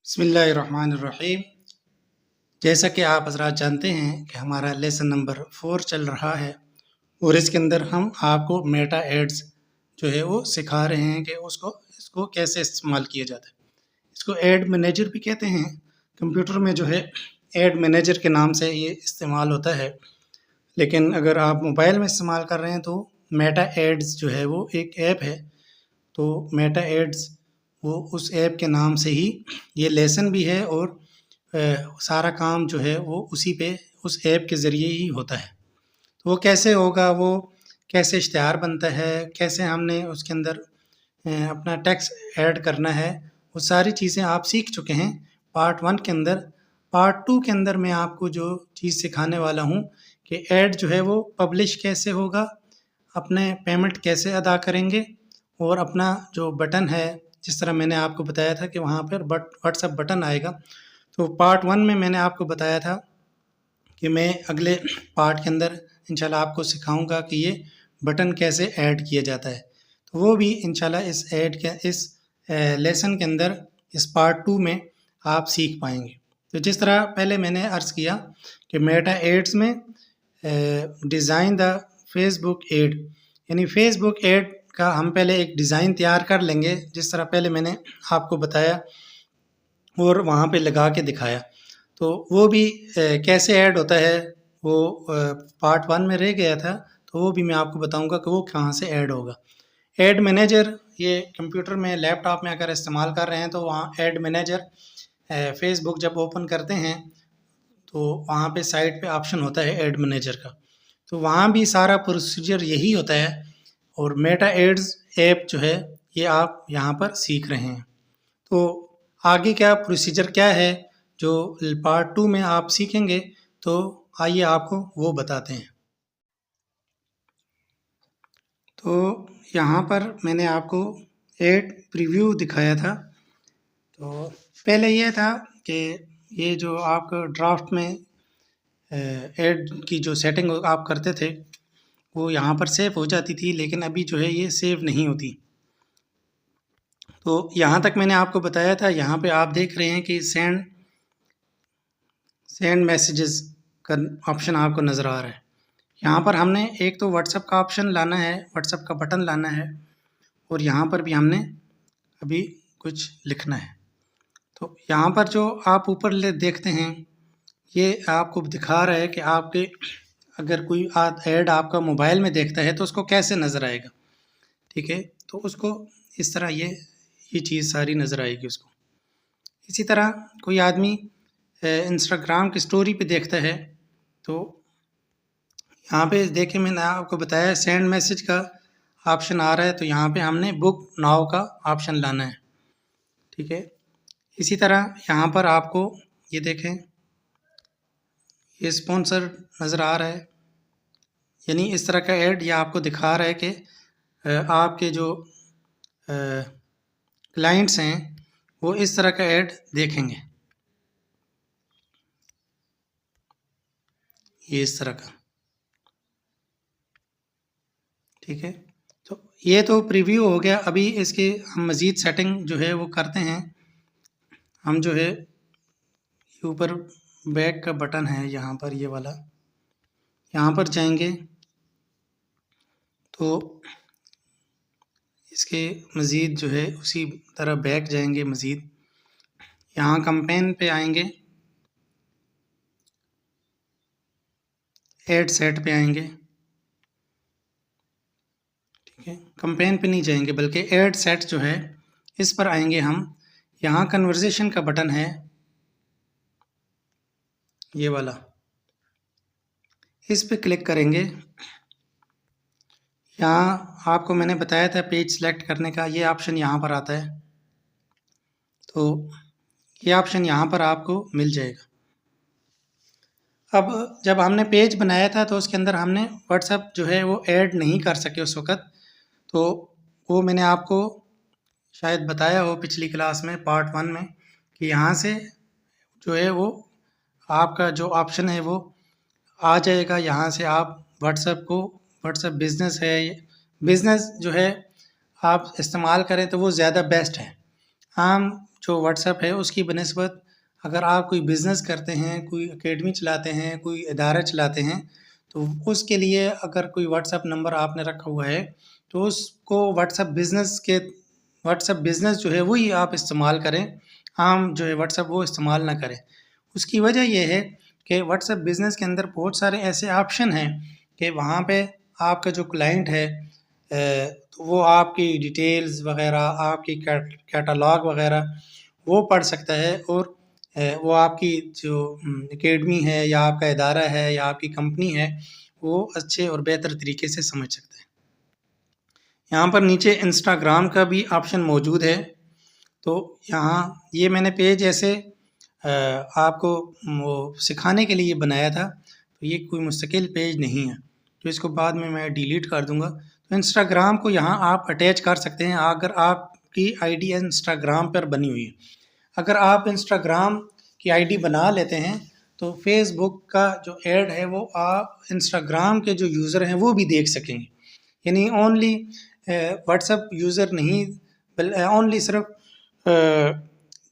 बिस्मिल्लाहिर्रहमानिर्रहीम। जैसा कि आप हज़रात जानते हैं कि हमारा लेसन नंबर 4 चल रहा है और इसके अंदर हम आपको मेटा एड्स जो है वो सिखा रहे हैं कि इसको कैसे इस्तेमाल किया जाता है। इसको एड मैनेजर भी कहते हैं। कंप्यूटर में जो है एड मैनेजर के नाम से ये इस्तेमाल होता है, लेकिन अगर आप मोबाइल में इस्तेमाल कर रहे हैं तो मेटा एड्स जो है वो एक ऐप है। तो मेटा एड्स वो उस ऐप के नाम से ही ये लेसन भी है और सारा काम जो है वो उस ऐप के ज़रिए ही होता है। तो वो कैसे होगा, वो कैसे इश्तिहार बनता है, कैसे हमने उसके अंदर अपना टेक्स्ट ऐड करना है, वो सारी चीज़ें आप सीख चुके हैं पार्ट 1 के अंदर। पार्ट 2 के अंदर मैं आपको जो चीज़ सिखाने वाला हूँ कि ऐड जो है वो पब्लिश कैसे होगा, अपने पेमेंट कैसे अदा करेंगे और अपना जो बटन है, जिस तरह मैंने आपको बताया था कि वहाँ पर व्हाट्सएप बटन आएगा। तो पार्ट 1 में मैंने आपको बताया था कि मैं अगले पार्ट के अंदर इंशाल्लाह आपको सिखाऊंगा कि ये बटन कैसे ऐड किया जाता है। तो वो भी इंशाल्लाह इस लेसन के अंदर इस पार्ट 2 में आप सीख पाएंगे। तो जिस तरह पहले मैंने अर्ज़ किया कि मेटा एड्स में डिज़ाइन द फेसबुक एड, यानी फेसबुक एड का हम पहले एक डिज़ाइन तैयार कर लेंगे, जिस तरह पहले मैंने आपको बताया और वहाँ पे लगा के दिखाया। तो वो भी कैसे ऐड होता है वो पार्ट 1 में रह गया था, तो वो भी मैं आपको बताऊंगा कि वो कहाँ से ऐड होगा। ऐड मैनेजर, ये कंप्यूटर में लैपटॉप में अगर इस्तेमाल कर रहे हैं तो वहाँ ऐड मैनेजर फेसबुक जब ओपन करते हैं तो वहाँ पे साइड पे ऑप्शन होता है ऐड मैनेजर का, तो वहाँ भी सारा प्रोसीजर यही होता है। और मेटा एड्स ऐप जो है ये आप यहाँ पर सीख रहे हैं। तो आगे क्या प्रोसीजर क्या है जो पार्ट 2 में आप सीखेंगे, तो आइए आपको वो बताते हैं। तो यहाँ पर मैंने आपको एड प्रीव्यू दिखाया था। तो पहले ये था कि ये जो आप ड्राफ्ट में एड की जो सेटिंग आप करते थे वो यहाँ पर सेव हो जाती थी, लेकिन अभी जो है ये सेव नहीं होती। तो यहाँ तक मैंने आपको बताया था। यहाँ पे आप देख रहे हैं कि सेंड मैसेजेस का ऑप्शन आपको नज़र आ रहा है। यहाँ पर हमने एक तो व्हाट्सएप का ऑप्शन लाना है, व्हाट्सएप का बटन लाना है, और यहाँ पर भी हमने अभी कुछ लिखना है। तो यहाँ पर जो आप ऊपर देखते हैं ये आपको दिखा रहा है कि आपके अगर कोई ऐड आपका मोबाइल में देखता है तो उसको कैसे नज़र आएगा। ठीक है, तो उसको इस तरह ये चीज़ सारी नज़र आएगी उसको। इसी तरह कोई आदमी इंस्टाग्राम की स्टोरी पे देखता है तो यहाँ पे देखें, मैंने आपको बताया सेंड मैसेज का ऑप्शन आ रहा है, तो यहाँ पे हमने बुक नाउ का ऑप्शन लाना है। ठीक है, इसी तरह यहाँ पर आपको ये देखें, ये स्पॉन्सर नज़र आ रहा है, यानी इस तरह का ऐड ये आपको दिखा रहा है कि आपके जो क्लाइंट्स हैं वो इस तरह का ऐड देखेंगे, ये इस तरह का। ठीक है, तो ये तो प्रीव्यू हो गया। अभी इसकी हम मज़ीद सेटिंग जो है वो करते हैं। हम जो है ऊपर बैक का बटन है यहाँ पर, ये वाला, यहाँ पर जाएंगे तो इसके मज़ीद जो है उसी तरह बैक जाएंगे, मज़ीद यहाँ कैंपेन पे आएंगे, ऐड सेट पे आएंगे। ठीक है, कैंपेन पे नहीं जाएंगे बल्कि ऐड सेट जो है इस पर आएंगे हम। यहाँ कन्वर्सेशन का बटन है ये वाला, इस पे क्लिक करेंगे। यहाँ आपको मैंने बताया था पेज सेलेक्ट करने का, ये ऑप्शन यहाँ पर आता है, तो ये ऑप्शन यहाँ पर आपको मिल जाएगा। अब जब हमने पेज बनाया था तो उसके अंदर हमने व्हाट्सएप जो है वो ऐड नहीं कर सके उस वक़्त, तो वो मैंने आपको शायद बताया हो पिछली क्लास में पार्ट 1 में कि यहाँ से जो है वो आपका जो ऑप्शन है वो आ जाएगा। यहाँ से आप व्हाट्सएप बिज़नेस है, बिज़नेस जो है आप इस्तेमाल करें तो वो ज़्यादा बेस्ट है। आम जो व्हाट्सएप है उसकी बनिस्बत अगर आप कोई बिज़नेस करते हैं, कोई एकेडमी चलाते हैं, कोई इदारा चलाते हैं, तो उसके लिए अगर कोई व्हाट्सएप नंबर आपने रखा हुआ है, तो उसको व्हाट्सएप बिज़नेस जो है वही आप इस्तेमाल करें, आम जो है व्हाट्सएप वो इस्तेमाल ना करें। उसकी वजह ये है कि व्हाट्सएप बिज़नेस के अंदर बहुत सारे ऐसे ऑप्शन हैं कि वहाँ पे आपका जो क्लाइंट है तो वो आपकी डिटेल्स वगैरह, आपकी कैटलॉग वगैरह वो पढ़ सकता है और वो आपकी जो एकेडमी है या आपका इदारा है या आपकी कंपनी है, वो अच्छे और बेहतर तरीके से समझ सकता है। यहाँ पर नीचे इंस्टाग्राम का भी ऑप्शन मौजूद है। तो यहाँ ये मैंने पेज ऐसे आपको वो सिखाने के लिए बनाया था, तो ये कोई मुस्तकिल पेज नहीं है, तो इसको बाद में मैं डिलीट कर दूँगा। तो इंस्टाग्राम को यहाँ आप अटैच कर सकते हैं अगर आपकी आईडी इंस्टाग्राम पर बनी हुई है। अगर आप इंस्टाग्राम की आईडी बना लेते हैं तो फेसबुक का जो ऐड है वो आप इंस्टाग्राम के जो यूज़र हैं वो भी देख सकेंगे। यानी ओनली व्हाट्सएप यूज़र नहीं, ओनली सिर्फ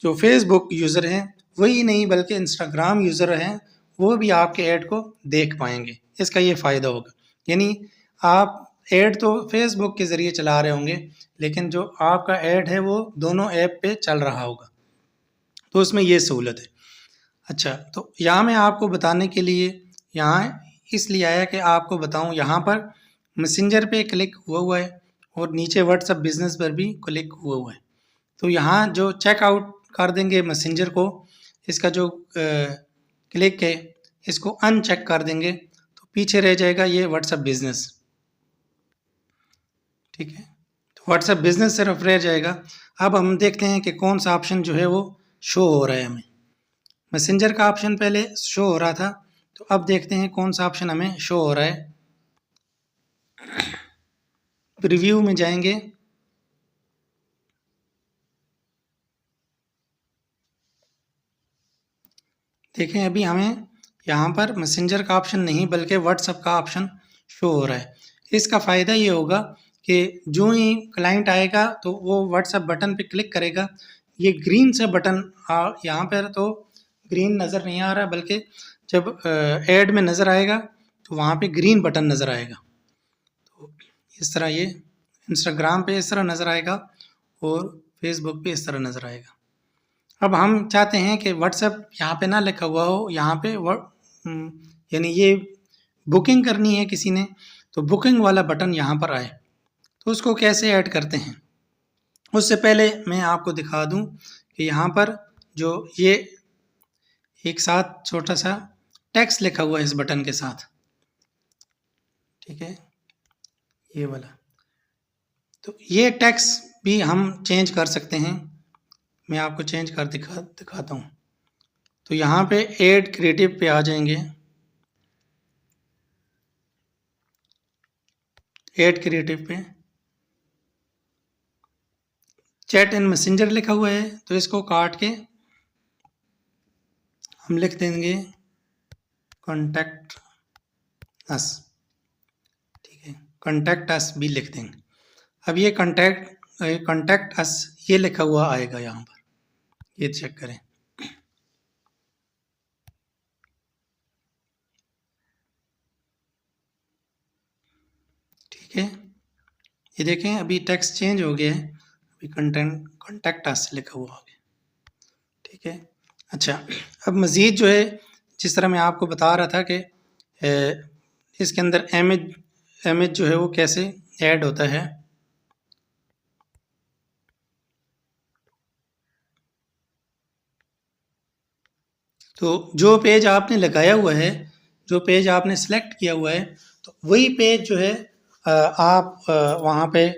जो फेसबुक यूज़र हैं वही नहीं बल्कि इंस्टाग्राम यूज़र हैं वो भी आपके ऐड को देख पाएंगे। इसका ये फ़ायदा होगा। यानी आप ऐड तो फेसबुक के ज़रिए चला रहे होंगे, लेकिन जो आपका ऐड है वो दोनों ऐप पे चल रहा होगा, तो उसमें ये सहूलत है। अच्छा, तो यहाँ मैं आपको बताने के लिए यहाँ इसलिए आया कि आपको बताऊँ, यहाँ पर मैसेंजर पे क्लिक हुआ है और नीचे व्हाट्सएप बिज़नेस पर भी क्लिक हुआ है। तो यहाँ जो चेकआउट कर देंगे मैसेंजर को, इसका जो क्लिक है इसको अनचेक कर देंगे तो पीछे रह जाएगा ये व्हाट्सएप बिज़नेस। ठीक है, तो व्हाट्सएप बिज़नेस सिर्फ रह जाएगा। अब हम देखते हैं कि कौन सा ऑप्शन जो है वो शो हो रहा है हमें। मैसेंजर का ऑप्शन पहले शो हो रहा था, तो अब देखते हैं कौन सा ऑप्शन हमें शो हो रहा है। प्रीव्यू में जाएंगे, देखें अभी हमें यहाँ पर मैसेंजर का ऑप्शन नहीं बल्कि व्हाट्सएप का ऑप्शन शो हो रहा है। इसका फ़ायदा ये होगा कि जो ही क्लाइंट आएगा तो वो व्हाट्सएप बटन पे क्लिक करेगा, ये ग्रीन से बटन यहाँ पर तो ग्रीन नज़र नहीं आ रहा, बल्कि जब ऐड में नज़र आएगा तो वहाँ पे ग्रीन बटन नज़र आएगा। तो इस तरह ये इंस्टाग्राम पे इस तरह नज़र आएगा और फेसबुक पे इस तरह नज़र आएगा। अब हम चाहते हैं कि व्हाट्सएप यहाँ पे ना लिखा हुआ हो, यहाँ पे यानी ये बुकिंग करनी है किसी ने, तो बुकिंग वाला बटन यहाँ पर आए, तो उसको कैसे ऐड करते हैं। उससे पहले मैं आपको दिखा दूं कि यहाँ पर जो ये एक साथ छोटा सा टेक्स्ट लिखा हुआ है इस बटन के साथ, ठीक है, ये वाला, तो ये टेक्स्ट भी हम चेंज कर सकते हैं। मैं आपको चेंज कर दिखाता हूँ। तो यहाँ पे ऐड क्रिएटिव पे आ जाएंगे, ऐड क्रिएटिव पे चैट इन मैसेंजर लिखा हुआ है, तो इसको काट के हम लिख देंगे कॉन्टैक्ट अस, ठीक है, कॉन्टैक्ट अस भी लिख देंगे। अब ये कॉन्टैक्ट अस ये लिखा हुआ आएगा यहाँ पर, ये चेक करें, ठीक है, ये देखें अभी टेक्स्ट चेंज हो गया है, अभी कॉन्टैक्ट अस लिखा हुआ आ गया, ठीक है। अच्छा, अब मज़ीद जो है जिस तरह मैं आपको बता रहा था कि इसके अंदर इमेज जो है वो कैसे ऐड होता है। तो जो पेज आपने लगाया हुआ है, जो पेज आपने सेलेक्ट किया हुआ है, तो वही पेज जो है आप वहाँ पे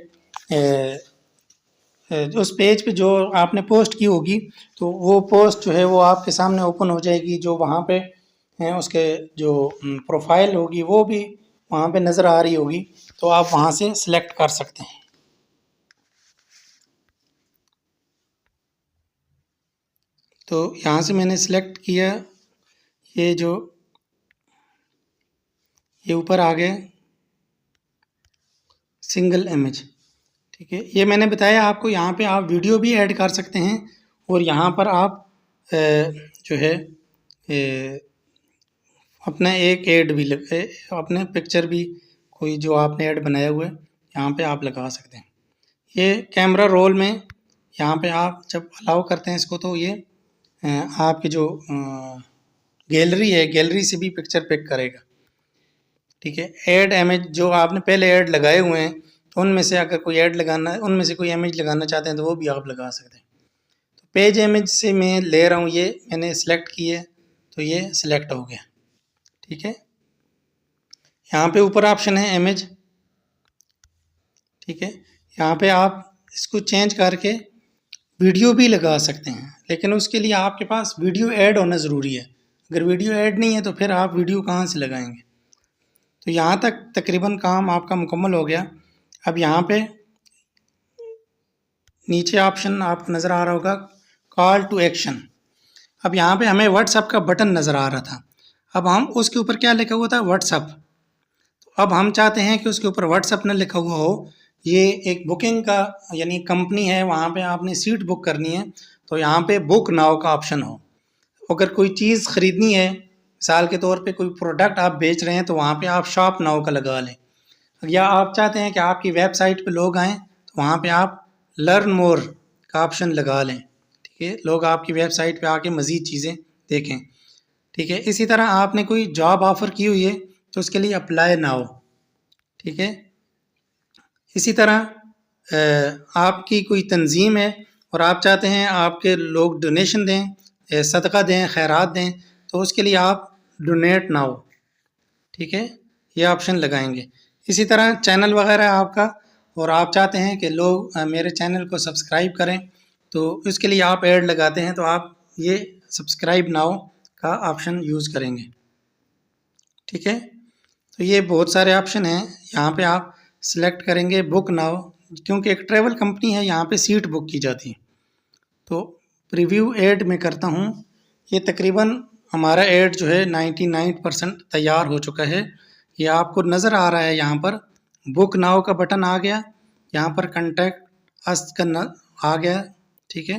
उस पेज पे जो आपने पोस्ट की होगी, तो वो पोस्ट जो है वो आपके सामने ओपन हो जाएगी। जो वहाँ पे उसके जो प्रोफाइल होगी वो भी वहाँ पे नज़र आ रही होगी, तो आप वहाँ से सिलेक्ट कर सकते हैं। तो यहाँ से मैंने सिलेक्ट किया, ये जो ये ऊपर आ गए सिंगल इमेज, ठीक है। ये मैंने बताया आपको, यहाँ पे आप वीडियो भी ऐड कर सकते हैं और यहाँ पर आप जो है अपना एक ऐड भी अपने पिक्चर भी कोई जो आपने ऐड बनाया हुआ है यहाँ पे आप लगा सकते हैं। ये कैमरा रोल में यहाँ पे आप जब अलाउ करते हैं इसको तो ये आपकी जो गैलरी है, गैलरी से भी पिक्चर पिक करेगा। ठीक है, ऐड इमेज जो आपने पहले ऐड लगाए हुए हैं तो उनमें से अगर कोई ऐड लगाना, उनमें से कोई इमेज लगाना चाहते हैं तो वो भी आप लगा सकते हैं। तो पेज इमेज से मैं ले रहा हूँ, ये मैंने सिलेक्ट की है तो ये सिलेक्ट हो गया। ठीक है, यहाँ पे ऊपर ऑप्शन है इमेज। ठीक है, यहाँ पे आप इसको चेंज करके वीडियो भी लगा सकते हैं, लेकिन उसके लिए आपके पास वीडियो ऐड होना ज़रूरी है। अगर वीडियो ऐड नहीं है तो फिर आप वीडियो कहाँ से लगाएंगे। तो यहाँ तक तकरीबन काम आपका मुकम्मल हो गया। अब यहाँ पे नीचे ऑप्शन आपको नज़र आ रहा होगा कॉल टू एक्शन। अब यहाँ पे हमें व्हाट्सएप का बटन नज़र आ रहा था, अब हम उसके ऊपर क्या लिखा हुआ था, व्हाट्सएप। तो अब हम चाहते हैं कि उसके ऊपर व्हाट्सएप न लिखा हुआ हो, ये एक बुकिंग का यानी कंपनी है, वहाँ पे आपने सीट बुक करनी है तो यहाँ पे बुक नाउ का ऑप्शन हो। अगर कोई चीज़ ख़रीदनी है, मिसाल के तौर पे कोई प्रोडक्ट आप बेच रहे हैं तो वहाँ पे आप शॉप नाउ का लगा लें। या आप चाहते हैं कि आपकी वेबसाइट पे लोग आएँ तो वहाँ पे आप लर्न मोर का ऑप्शन लगा लें। ठीक है, लोग आपकी वेबसाइट पे आके मज़ीद चीज़ें देखें। ठीक है, इसी तरह आपने कोई जॉब ऑफ़र की हुई है तो उसके लिए अप्लाई नाउ। ठीक है, इसी तरह आपकी कोई तंजीम है और आप चाहते हैं आपके लोग डोनेशन दें, सदका दें, खैरात दें, तो उसके लिए आप डोनेट नाउ, ठीक है, ये ऑप्शन लगाएंगे। इसी तरह चैनल वगैरह आपका, और आप चाहते हैं कि लोग मेरे चैनल को सब्सक्राइब करें तो इसके लिए आप ऐड लगाते हैं तो आप ये सब्सक्राइब नाउ का ऑप्शन यूज़ करेंगे। ठीक है, तो ये बहुत सारे ऑप्शन हैं, यहाँ पे आप सिलेक्ट करेंगे बुक नाउ, क्योंकि एक ट्रैवल कंपनी है, यहाँ पे सीट बुक की जाती है। तो प्रीव्यू ऐड में करता हूँ, ये तकरीबन हमारा ऐड जो है 99% तैयार हो चुका है। ये आपको नज़र आ रहा है, यहाँ पर बुक नाउ का बटन आ गया, यहाँ पर कंटेक्ट अस का आ गया। ठीक है,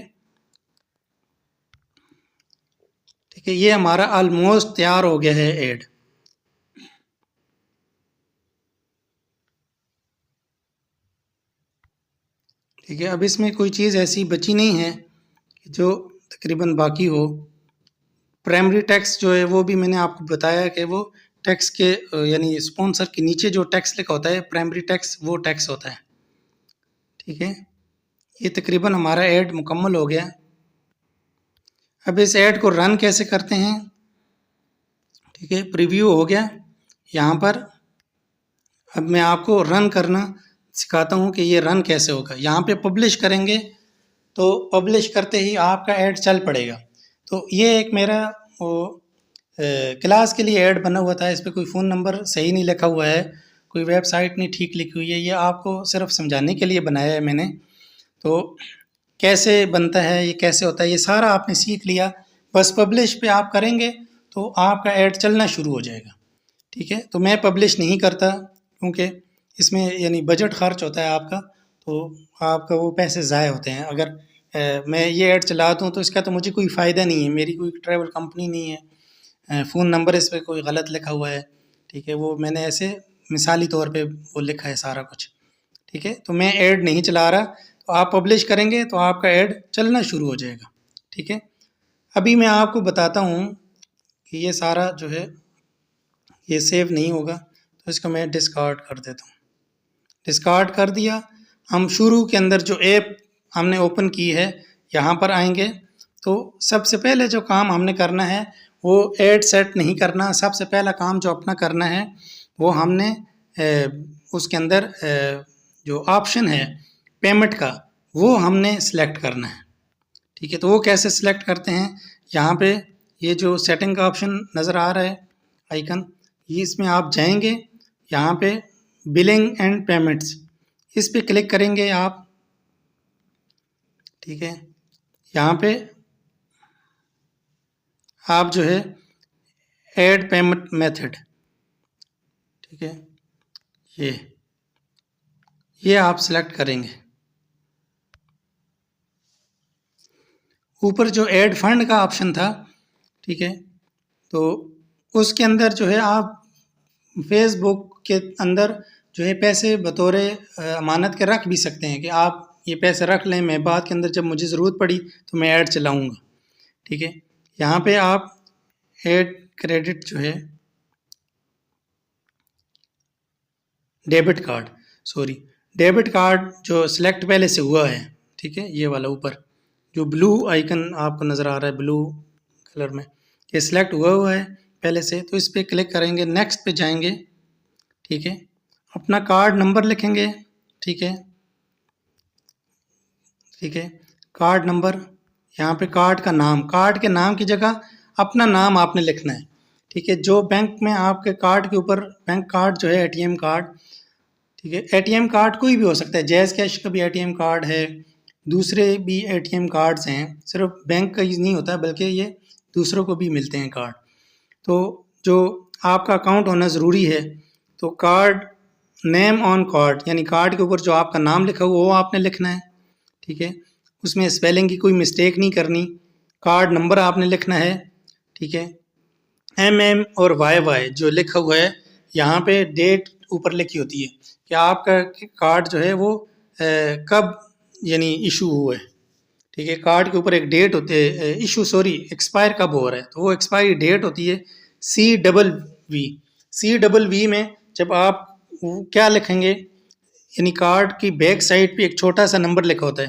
ठीक है, ये हमारा ऑलमोस्ट तैयार हो गया है ऐड। ठीक है, अब इसमें कोई चीज़ ऐसी बची नहीं है जो तकरीबन बाकी हो। प्राइमरी टैक्स जो है वो भी मैंने आपको बताया कि वो टैक्स के यानी स्पॉन्सर के नीचे जो टैक्स लिखा होता है प्राइमरी टैक्स, वो टैक्स होता है। ठीक है, ये तकरीबन हमारा ऐड मुकम्मल हो गया। अब इस ऐड को रन कैसे करते हैं। ठीक है, प्रीव्यू हो गया, यहाँ पर अब मैं आपको रन करना सिखाता हूँ कि ये रन कैसे होगा। यहाँ पे पब्लिश करेंगे तो पब्लिश करते ही आपका ऐड चल पड़ेगा। तो ये एक मेरा वो क्लास के लिए ऐड बना हुआ था, इस पर कोई फ़ोन नंबर सही नहीं लिखा हुआ है, कोई वेबसाइट नहीं ठीक लिखी हुई है, ये आपको सिर्फ समझाने के लिए बनाया है मैंने। तो कैसे बनता है, ये कैसे होता है, ये सारा आपने सीख लिया। बस पब्लिश पे आप करेंगे तो आपका ऐड चलना शुरू हो जाएगा। ठीक है, तो मैं पब्लिश नहीं करता क्योंकि इसमें यानी बजट खर्च होता है आपका, तो आपका वो पैसे ज़ाय होते हैं। अगर मैं ये ऐड चला दूँ तो इसका तो मुझे कोई फ़ायदा नहीं है, मेरी कोई ट्रैवल कंपनी नहीं है, फ़ोन नंबर इस पे कोई गलत लिखा हुआ है। ठीक है, वो मैंने ऐसे मिसाली तौर पे वो लिखा है सारा कुछ। ठीक है, तो मैं ऐड नहीं चला रहा, तो आप पब्लिश करेंगे तो आपका ऐड चलना शुरू हो जाएगा। ठीक है, अभी मैं आपको बताता हूँ कि ये सारा जो है ये सेव नहीं होगा, तो इसको मैं डिस्कार्ड कर देता हूँ। डिस्कार्ड कर दिया। हम शुरू के अंदर जो ऐप हमने ओपन की है यहाँ पर आएंगे, तो सबसे पहले जो काम हमने करना है वो ऐड सेट नहीं करना। सबसे पहला काम जो अपना करना है वो हमने उसके अंदर जो ऑप्शन है पेमेंट का वो हमने सेलेक्ट करना है। ठीक है, तो वो कैसे सिलेक्ट करते हैं, यहाँ पे ये जो सेटिंग का ऑप्शन नज़र आ रहा है आइकन, ये इसमें आप जाएंगे, यहाँ पे बिलिंग एंड पेमेंट्स, इस पे क्लिक करेंगे आप। ठीक है, यहाँ पे आप जो है ऐड पेमेंट मेथड, ठीक है, ये आप सेलेक्ट करेंगे। ऊपर जो ऐड फंड का ऑप्शन था, ठीक है, तो उसके अंदर जो है आप फेसबुक के अंदर जो है पैसे बतौर अमानत के रख भी सकते हैं कि आप ये पैसे रख लें, मैं बाद के अंदर जब मुझे ज़रूरत पड़ी तो मैं ऐड चलाऊँगा, ठीक है। यहाँ पे आप ऐड क्रेडिट जो है डेबिट कार्ड जो सिलेक्ट पहले से हुआ है, ठीक है, ये वाला ऊपर जो ब्लू आइकन आपको नज़र आ रहा है ब्लू कलर में, ये सिलेक्ट हुआ है पहले से, तो इस पर क्लिक करेंगे, नेक्स्ट पे जाएंगे, ठीक है, अपना कार्ड नंबर लिखेंगे, ठीक है, कार्ड नंबर, यहाँ पे कार्ड के नाम की जगह अपना नाम आपने लिखना है, ठीक है। जो बैंक में आपके कार्ड के ऊपर बैंक कार्ड जो है एटीएम कार्ड, ठीक है, एटीएम कार्ड कोई भी हो सकता है, जैज़ कैश का भी एटीएम कार्ड है, दूसरे भी एटीएम कार्ड्स हैं, सिर्फ बैंक का ही नहीं होता बल्कि ये दूसरों को भी मिलते हैं कार्ड। तो जो आपका अकाउंट होना ज़रूरी है, तो कार्ड नेम ऑन कार्ड यानी कार्ड के ऊपर जो आपका नाम लिखा हुआ वो आपने लिखना है, ठीक है, उसमें स्पेलिंग की कोई मिस्टेक नहीं करनी, कार्ड नंबर आपने लिखना है, ठीक है, MM और YY जो लिखा हुआ है, यहाँ पे डेट ऊपर लिखी होती है कि आपका कार्ड जो है वो कब यानी इशू हुआ है, ठीक है, कार्ड के ऊपर एक डेट होती है, एक्सपायर कब हो रहा है, तो वो एक्सपायरी डेट होती है CVV में जब आप क्या लिखेंगे, यानी कार्ड की बैक साइड पे एक छोटा सा नंबर लिखा होता है,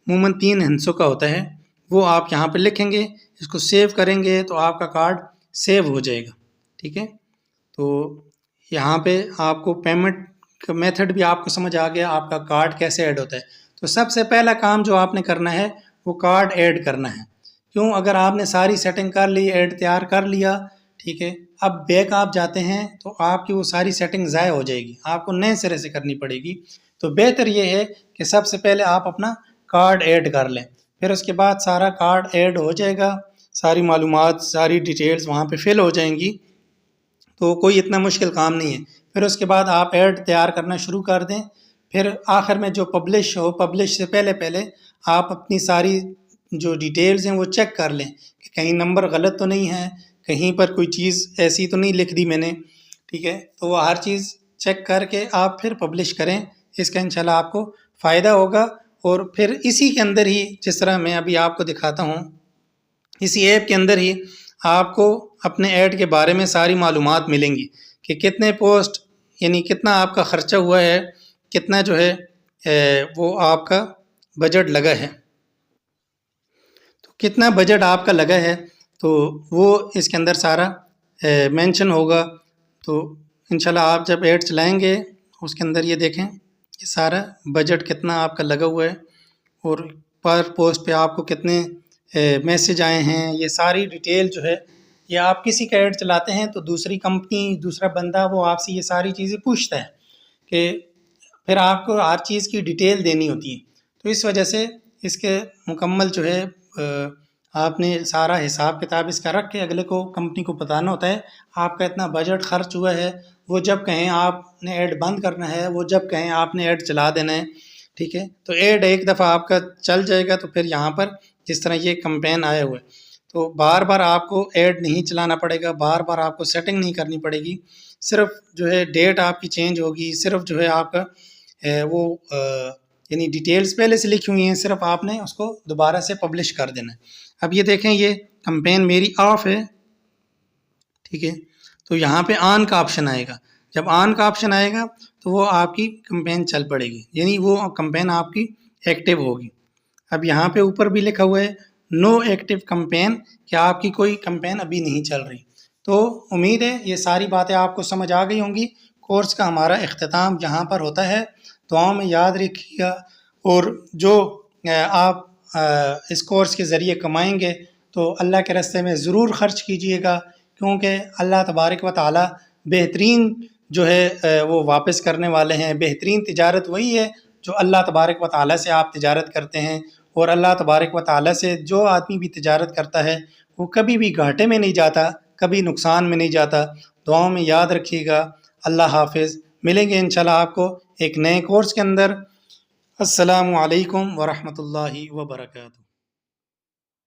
अमूमन 3 हिस्सों का होता है, वो आप यहाँ पे लिखेंगे, इसको सेव करेंगे तो आपका कार्ड सेव हो जाएगा, ठीक है। तो यहाँ पे आपको पेमेंट का मेथड भी आपको समझ आ गया, आपका कार्ड कैसे ऐड होता है। तो सबसे पहला काम जो आपने करना है वो कार्ड ऐड करना है। क्यों? अगर आपने सारी सेटिंग कर ली, ऐड तैयार कर लिया, ठीक है, अब बैक आप जाते हैं तो आपकी वो सारी सेटिंग ज़ाया हो जाएगी, आपको नए सिरे से करनी पड़ेगी। तो बेहतर ये है कि सबसे पहले आप अपना कार्ड ऐड कर लें, फिर उसके बाद सारा कार्ड ऐड हो जाएगा, सारी मालूमात सारी डिटेल्स वहाँ पे फिल हो जाएंगी, तो कोई इतना मुश्किल काम नहीं है। फिर उसके बाद आप ऐड तैयार करना शुरू कर दें, फिर आखिर में जो पब्लिश से पहले आप अपनी सारी जो डिटेल्स हैं वो चेक कर लें कि कहीं नंबर गलत तो नहीं है, कहीं पर कोई चीज़ ऐसी तो नहीं लिख दी मैंने, ठीक है। तो वो हर चीज़ चेक करके आप फिर पब्लिश करें, इसका इंशाल्लाह आपको फ़ायदा होगा। और फिर इसी के अंदर ही, जिस तरह मैं अभी आपको दिखाता हूँ, इसी ऐप के अंदर ही आपको अपने ऐड के बारे में सारी मालूमात मिलेंगी कि कितने पोस्ट यानी कितना आपका ख़र्चा हुआ है, कितना जो है वो आपका बजट लगा है, तो कितना बजट आपका लगा है तो वो इसके अंदर सारा मेंशन होगा। तो इंशाल्लाह आप जब ऐड चलाएंगे उसके अंदर ये देखें कि सारा बजट कितना आपका लगा हुआ है और पर पोस्ट पे आपको कितने मैसेज आए हैं, ये सारी डिटेल जो है, ये आप किसी का ऐड चलाते हैं तो दूसरी कंपनी, दूसरा बंदा वो आपसे ये सारी चीज़ें पूछता है कि फिर आपको हर चीज़ की डिटेल देनी होती है। तो इस वजह से इसके मुकम्मल जो है आपने सारा हिसाब किताब इसका रख के अगले को कंपनी को बताना होता है आपका इतना बजट खर्च हुआ है। वो जब कहें आपने ऐड बंद करना है, वो जब कहें आपने ऐड चला देना है, ठीक है। तो ऐड एक दफ़ा आपका चल जाएगा तो फिर यहाँ पर जिस तरह ये कैंपेन आया हुआ है तो बार बार आपको ऐड नहीं चलाना पड़ेगा, बार बार आपको सेटिंग नहीं करनी पड़ेगी, सिर्फ जो है डेट आपकी चेंज होगी, सिर्फ जो है आपका वो यानी डिटेल्स पहले से लिखी हुई हैं, सिर्फ आपने उसको दोबारा से पब्लिश कर देना है। अब ये देखें ये कैंपेन मेरी ऑफ है, ठीक है, तो यहाँ पे ऑन का ऑप्शन आएगा, जब ऑन का ऑप्शन आएगा तो वो आपकी कैंपेन चल पड़ेगी, यानी वो कैंपेन आपकी एक्टिव होगी। अब यहाँ पे ऊपर भी लिखा हुआ है नो एक्टिव कैंपेन, कि आपकी कोई कैंपेन अभी नहीं चल रही। तो उम्मीद है ये सारी बातें आपको समझ आ गई होंगी। कोर्स का हमारा इख्तिताम यहाँ पर होता है, दुआओं में याद रखिएगा। और जो आप इस कोर्स के ज़रिए कमाएंगे तो अल्लाह के रास्ते में ज़रूर ख़र्च कीजिएगा, क्योंकि अल्लाह तबारक व तआला बेहतरीन जो है वो वापस करने वाले हैं। बेहतरीन तिजारत वही है जो अल्लाह तबारक व तआला से आप तिजारत करते हैं, और अल्लाह तबारक व तआला से जो आदमी भी तिजारत करता है वो कभी भी घाटे में नहीं जाता, कभी नुकसान में नहीं जाता। दुआओं में याद रखिएगा। अल्लाह हाफ़िज़। मिलेंगे इंशाल्लाह आपको एक नए कोर्स के अंदर। अस्सलामु अलैकुम व रहमतुल्लाहि व बरकातुहू।